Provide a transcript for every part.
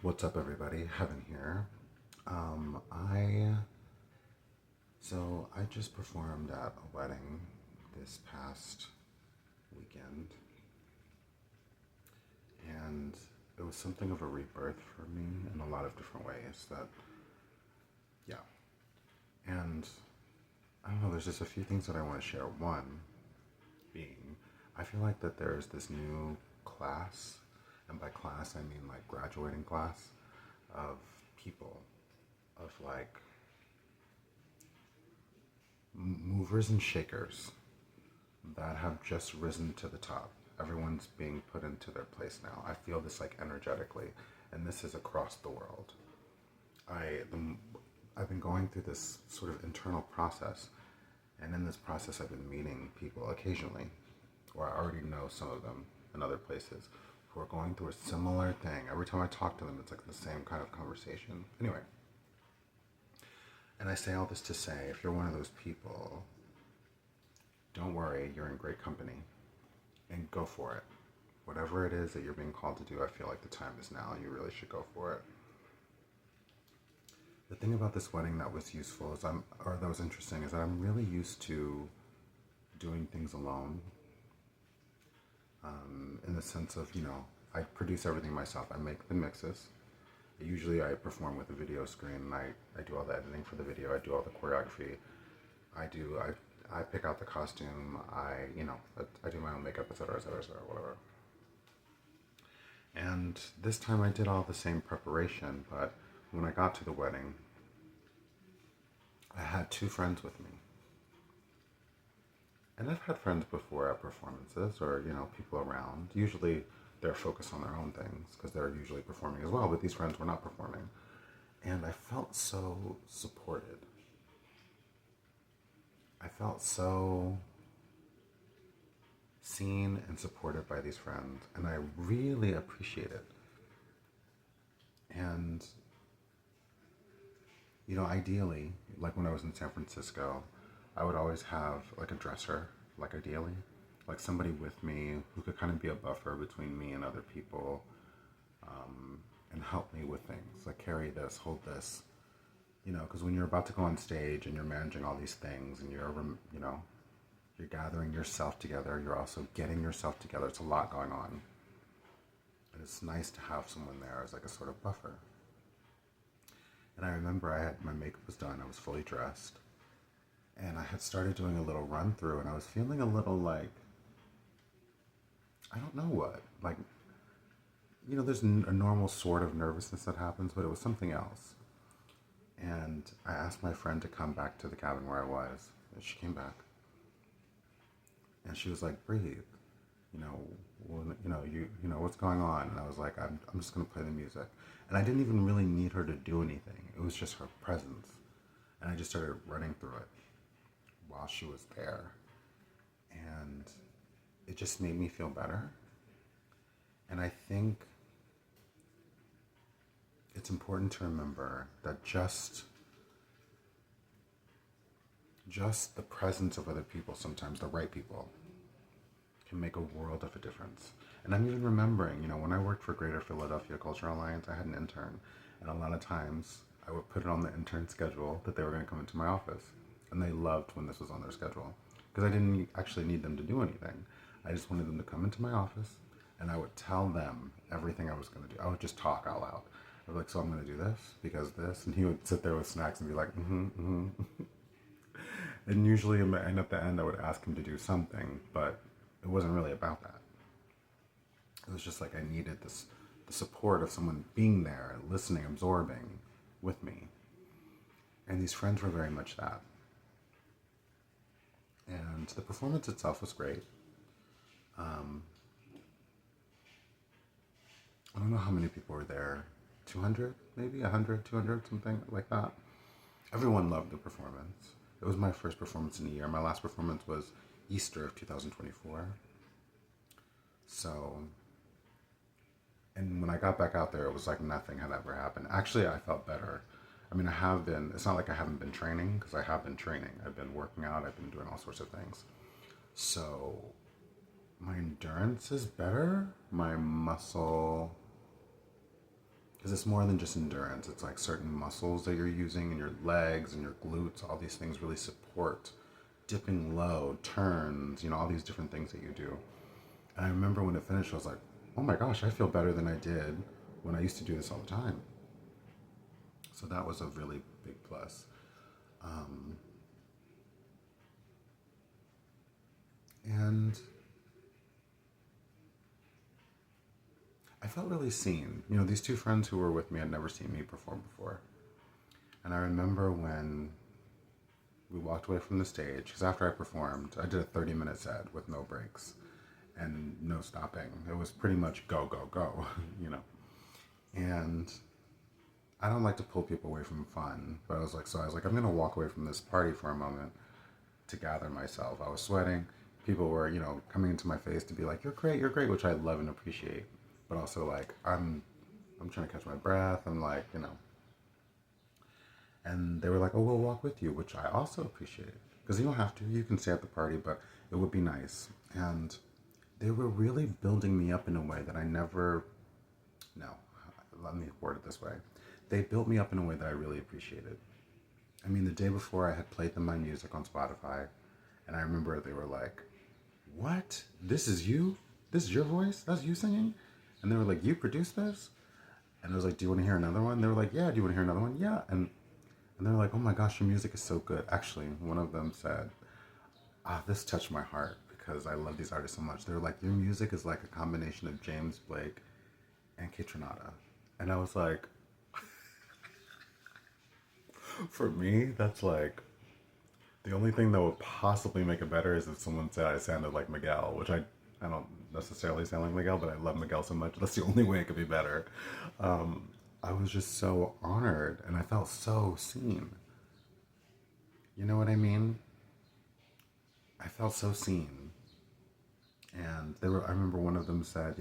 What's up, everybody? Heaven here. Um, I I just performed at a wedding this past weekend, and it was something of a rebirth for me in a lot of different ways. Yeah, and I don't know. There's just a few things that I want to share. One being, I feel like that there's this new class, and by class I mean like graduating class of people of like movers and shakers that have just risen to the top. Everyone's being put into their place now. I feel this like energetically, and this is across the world. I the, I've been going through this sort of internal process, and in this process, I've been meeting people occasionally, or I already know some of them in other places who are going through a similar thing. Every time I talk to them, it's like the same kind of conversation. Anyway, and I say all this to say, if you're one of those people, don't worry, you're in great company and go for it. Whatever it is that you're being called to do, I feel like the time is now. You really should go for it. The thing about this wedding that was useful is or that was interesting, is that I'm really used to doing things alone. In the sense of, I produce everything myself. I make the mixes. Usually I perform with a video screen and I do all the editing for the video. I do all the choreography. I pick out the costume. I do my own makeup, etc., etc., etc., whatever. And this time I did all the same preparation, but when I got to the wedding, I had two friends with me. And I've had friends before at performances or, people around. Usually they're focused on their own things because they're usually performing as well, but these friends were not performing. And I felt so supported. I felt so seen and supported by these friends, and I really appreciate it. And ideally, like when I was in San Francisco, I would always have like a dresser, like ideally, like somebody with me who could kind of be a buffer between me and other people, and help me with things, like carry this, hold this, because when you're about to go on stage and you're managing all these things and you're gathering yourself together, you're also getting yourself together. It's a lot going on. And it's nice to have someone there as like a sort of buffer. And I remember my makeup was done, I was fully dressed, and I had started doing a little run through, and I was feeling a little like, I don't know what. Like, there's a normal sort of nervousness that happens, but it was something else. And I asked my friend to come back to the cabin where I was, and she came back. And she was like, breathe. What's going on? And I was like, I'm just going to play the music. And I didn't even really need her to do anything. It was just her presence. And I just started running through it while she was there. And it just made me feel better. And I think it's important to remember that just the presence of other people, sometimes the right people, can make a world of a difference. And I'm even remembering, when I worked for Greater Philadelphia Cultural Alliance, I had an intern. And a lot of times I would put it on the intern schedule that they were going to come into my office. And they loved when this was on their schedule because I didn't actually need them to do anything. I just wanted them to come into my office and I would tell them everything I was going to do. I would just talk out loud. I'd be like, so I'm going to do this because this. And he would sit there with snacks and be like, And usually, and at the end, I would ask him to do something, but it wasn't really about that. It was just like I needed the support of someone being there, listening, absorbing with me. And these friends were very much that. And the performance itself was great. I don't know how many people were there. 200, maybe 100, 200, something like that. Everyone loved the performance. It was my first performance in a year. My last performance was Easter of 2024. So, and when I got back out there, it was like nothing had ever happened. Actually, I felt better. I mean, it's not like I haven't been training, because I have been training. I've been working out, I've been doing all sorts of things. So, my endurance is better. My muscle because it's more than just endurance. It's like certain muscles that you're using in your legs and your glutes. All these things really support dipping low, turns, all these different things that you do. And I remember when it finished, I was like, oh my gosh, I feel better than I did when I used to do this all the time. So that was a really big plus. Um, and I felt really seen. These two friends who were with me had never seen me perform before. And I remember when we walked away from the stage, because after I performed, I did a 30-minute set with no breaks and no stopping. It was pretty much go, go, go, And I don't like to pull people away from fun, but I was like, I'm going to walk away from this party for a moment to gather myself. I was sweating. People were, coming into my face to be like, you're great, which I love and appreciate. But also like, I'm trying to catch my breath. I'm like, and they were like, oh, we'll walk with you, which I also appreciate. Because you don't have to, you can stay at the party, but it would be nice. And they were really building me up in a way that I never, no, let me word it this way. They built me up in a way that I really appreciated. I mean, the day before I had played them my music on Spotify, and I remember they were like, what? This is you? This is your voice? That's you singing? And they were like, you produced this? And I was like, do you want to hear another one? They were like, yeah, do you want to hear another one? Yeah. And they're like, oh my gosh, your music is so good. Actually, one of them said, this touched my heart because I love these artists so much. They were like, your music is like a combination of James Blake and Kaytranada. And I was like, for me, that's like, the only thing that would possibly make it better is if someone said I sounded like Miguel, which I don't necessarily sound like Miguel, but I love Miguel so much. That's the only way it could be better. I was just so honored and I felt so seen. You know what I mean? I felt so seen. And I remember one of them said,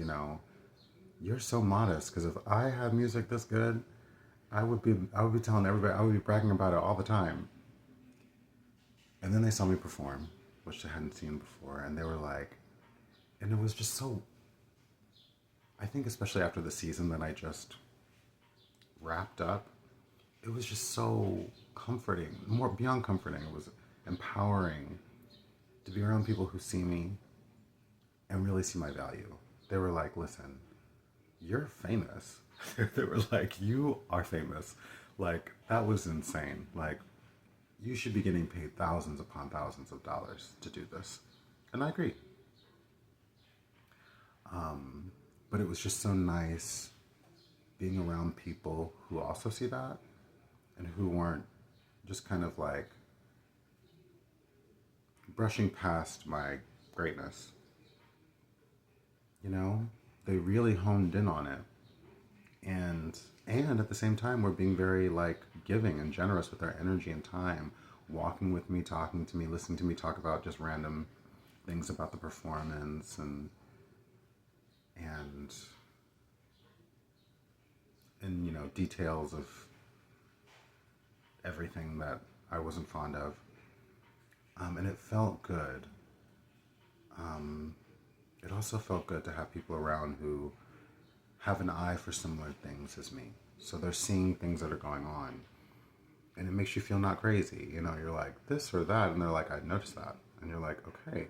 you're so modest because if I had music this good, I would be telling everybody, I would be bragging about it all the time. And then they saw me perform, which they hadn't seen before, and they were like, and it was just so, I think especially after the season that I just wrapped up, it was just so comforting, more beyond comforting. It was empowering to be around people who see me and really see my value. They were like, listen, you're famous. They were like, you are famous. Like, that was insane. Like, you should be getting paid thousands upon thousands of dollars to do this. And I agree. But it was just so nice being around people who also see that and who weren't just kind of like brushing past my greatness. They really honed in on it. And at the same time, we're being very like giving and generous with our energy and time, walking with me, talking to me, listening to me talk about just random things about the performance and details of everything that I wasn't fond of. And it felt good. It also felt good to have people around who have an eye for similar things as me. So they're seeing things that are going on. And it makes you feel not crazy. You're like, this or that. And they're like, I noticed that. And you're like, okay,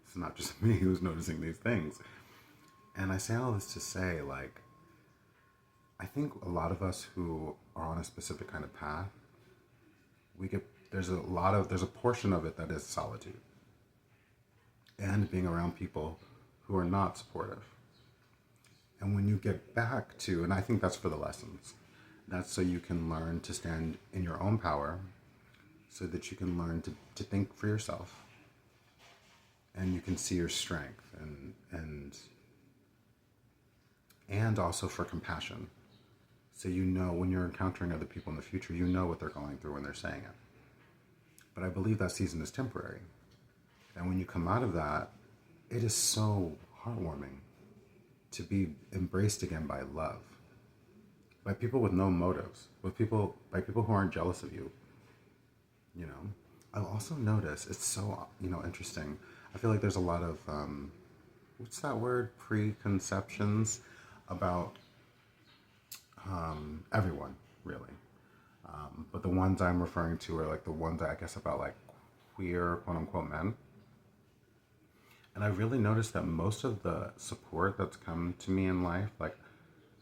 it's not just me who's noticing these things. And I say all this to say, like, I think a lot of us who are on a specific kind of path, there's a portion of it that is solitude. And being around people who are not supportive. And when you get back to, and I think that's for the lessons, that's so you can learn to stand in your own power, so that you can learn to think for yourself, and you can see your strength, and also for compassion. So when you're encountering other people in the future, you know what they're going through when they're saying it. But I believe that season is temporary. And when you come out of that, it is so heartwarming to be embraced again by love, by people with no motives, by people who aren't jealous of you. I'll also notice it's so interesting. I feel like there's a lot of what's that word, preconceptions about Everyone, really. But the ones I'm referring to are like the ones I guess about like queer quote unquote men. And I really noticed that most of the support that's come to me in life, like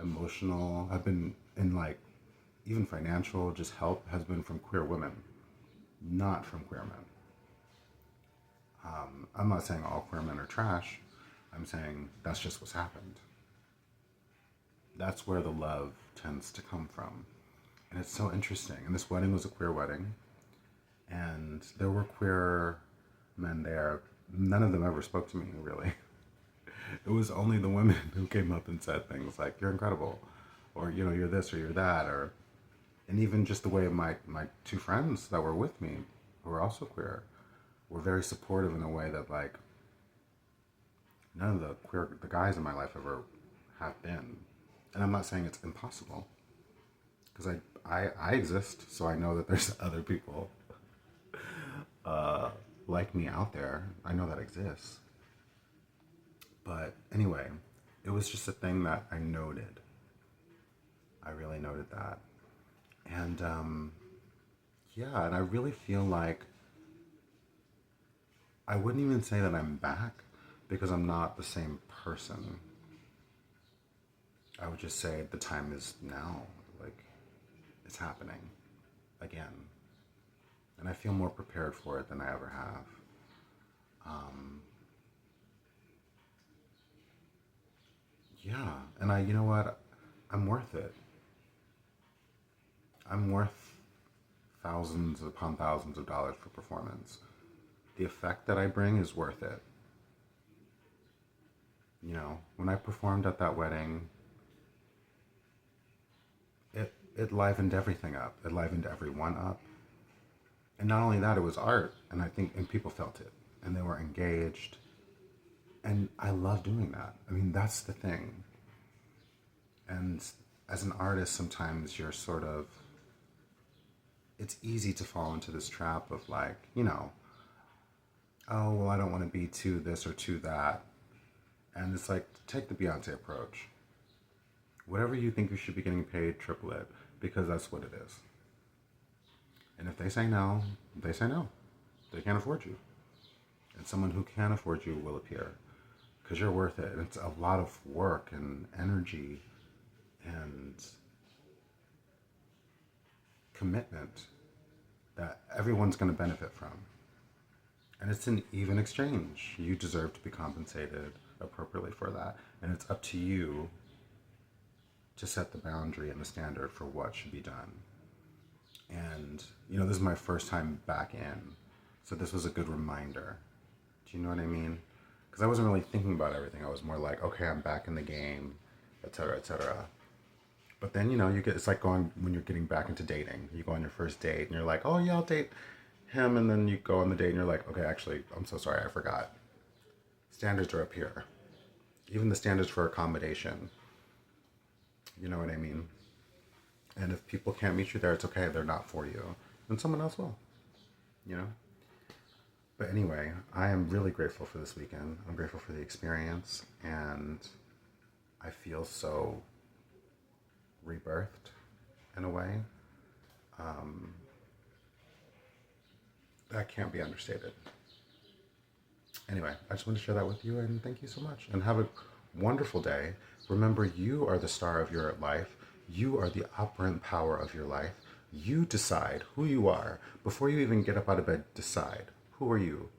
emotional, have been in like even financial, just help has been from queer women, not from queer men. I'm not saying all queer men are trash. I'm saying that's just what's happened. That's where the love tends to come from. And it's so interesting. And this wedding was a queer wedding. And there were queer men there. None of them ever spoke to me, really. It was only the women who came up and said things like, "You're incredible," or, "You're this or you're that," or, and even just the way my two friends that were with me, who were also queer, were very supportive in a way that, like, none of the guys in my life ever have been. And I'm not saying it's impossible, because I exist, so I know that there's other people like me out there. I know that exists. But anyway, it was just a thing that I noted. I really noted that. And yeah, and I really feel like I wouldn't even say that I'm back because I'm not the same person. I would just say the time is now. Like, it's happening again. And I feel more prepared for it than I ever have. Yeah, and you know what? I'm worth it. I'm worth thousands upon thousands of dollars for performance. The effect that I bring is worth it. When I performed at that wedding, it livened everything up. It livened everyone up. And not only that, it was art, and people felt it, and they were engaged. And I love doing that. I mean, that's the thing. And as an artist, sometimes you're sort of, it's easy to fall into this trap of like, oh, well, I don't want to be too this or too that. And it's like, take the Beyonce approach. Whatever you think you should be getting paid, triple it, because that's what it is. And if they say no, they say no. They can't afford you. And someone who can afford you will appear because you're worth it. And it's a lot of work and energy and commitment that everyone's going to benefit from. And it's an even exchange. You deserve to be compensated appropriately for that. And it's up to you to set the boundary and the standard for what should be done. And, this is my first time back in. So this was a good reminder. Do you know what I mean? Because I wasn't really thinking about everything. I was more like, okay, I'm back in the game, et cetera, et cetera. But then, it's like going, when you're getting back into dating. You go on your first date and you're like, oh yeah, I'll date him. And then you go on the date and you're like, okay, actually, I'm so sorry, I forgot. Standards are up here. Even the standards for accommodation. You know what I mean? And if people can't meet you there, it's okay. They're not for you. Then someone else will. But anyway, I am really grateful for this weekend. I'm grateful for the experience. And I feel so rebirthed in a way. That can't be understated. Anyway, I just want to share that with you, and thank you so much. And have a wonderful day. Remember, you are the star of your life. You are the operant power of your life. You decide who you are. Before you even get up out of bed, decide, who are you?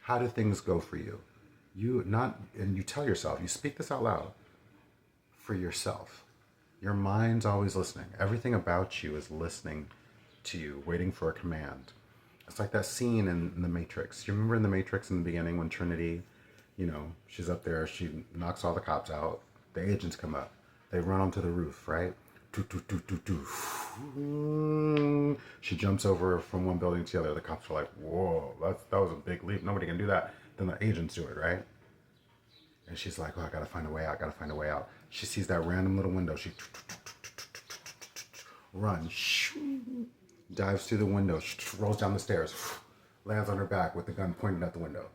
How do things go for you? And you tell yourself, you speak this out loud for yourself. Your mind's always listening. Everything about you is listening to you, waiting for a command. It's like that scene in The Matrix. You remember in The Matrix in the beginning when Trinity, she's up there, she knocks all the cops out. The agents come up. They run onto the roof, right? She jumps over from one building to the other. The cops are like, whoa, that was a big leap. Nobody can do that. Then the agents do it, right? And she's like, oh, I gotta find a way out, gotta find a way out. She sees that random little window. She runs, dives through the window, rolls down the stairs, lands on her back with the gun pointed at the window.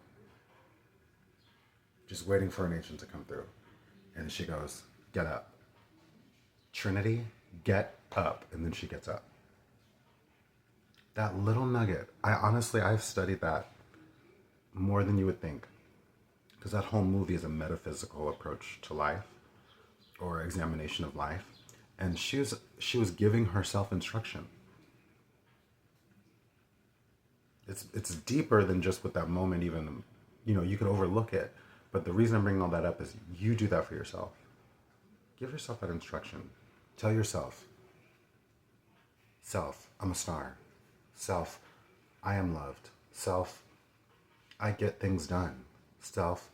Just waiting for an agent to come through. And she goes, get up. Trinity, get up. And then she gets up. That little nugget, I've studied that more than you would think. Because that whole movie is a metaphysical approach to life or examination of life. And she was giving herself instruction. It's deeper than just with that moment. Even, you could overlook it, but the reason I'm bringing all that up is you do that for yourself. Give yourself that instruction. Tell yourself, self, I'm a star. Self, I am loved. Self, I get things done. Self,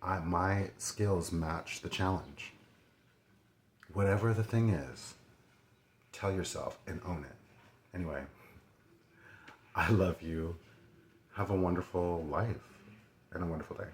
my skills match the challenge. Whatever the thing is, tell yourself and own it. Anyway, I love you. Have a wonderful life and a wonderful day.